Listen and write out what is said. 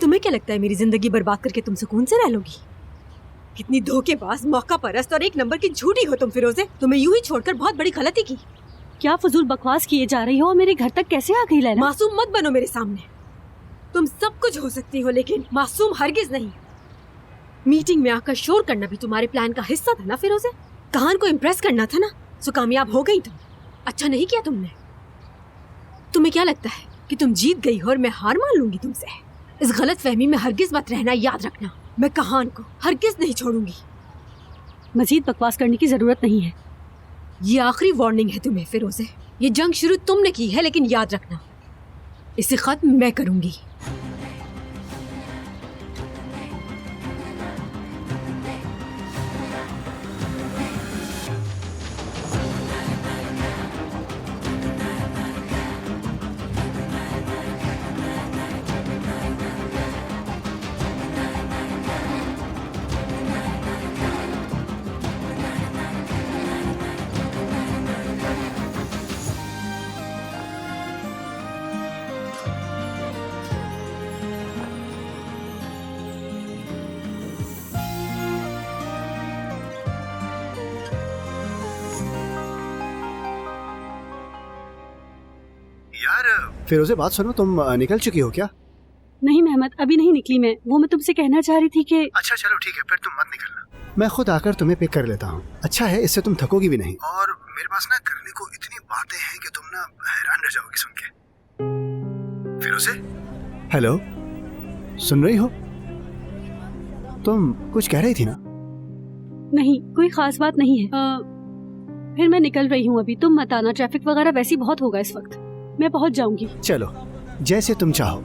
तुम्हें क्या लगता है मेरी जिंदगी बर्बाद करके तुम सुकून से रह लोगी? कितनी धोखेबाज, मौका परस्त और एक नंबर की झूठी हो तुम फिरोजे। तुम्हें यूं ही छोड़कर बहुत बड़ी गलती की। क्या फजूल बकवास किए जा रही हो और मेरे घर तक कैसे आ गई लैला? मासूम मत बनो मेरे सामने। तुम सब कुछ हो सकती हो लेकिन मासूम हरगिज नहीं। मीटिंग में आकर शोर करना भी तुम्हारे प्लान का हिस्सा था ना फिरोजे? कहान को इम्प्रेस करना था ना, सो कामयाब हो गई तुम। अच्छा नहीं किया तुमने। तुम्हें क्या लगता है कि तुम जीत गई हो और मैं हार मान लूंगी तुमसे? इस गलत फहमी में हरगिज मत रहना, याद रखना। मैं कहान को हरगिज नहीं छोड़ूंगी। मजीद बकवास करने की जरूरत नहीं है। ये आखिरी वार्निंग है तुम्हें फिरोजे। ये जंग शुरू तुमने की है लेकिन याद रखना इसे खत्म मैं करूंगी। यार फिरोजे बात सुनो, तुम निकल चुकी हो क्या? नहीं मेहमद, अभी नहीं निकली मैं। वो मैं तुमसे कहना चाह रही थी कि अच्छा चलो ठीक है, फिर तुम मत निकलना, मैं खुद आकर तुम्हें पिक कर लेता हूँ। अच्छा है, इससे तुम थकोगी भी नहीं। और मेरे पास ना करने को इतनी बातें हैं कि तुम ना हैरान रह जाओगी सुन के। फिरोजे, हेलो, सुन रही हो? तुम कुछ कह रही थी ना? नहीं, कोई खास बात नहीं है। फिर मैं निकल रही हूँ अभी, तुम मत आना। ट्रैफिक वगैरह वैसे ही बहुत होगा इस वक्त। मैं पहुँच जाऊंगी। चलो, जैसे तुम चाहो।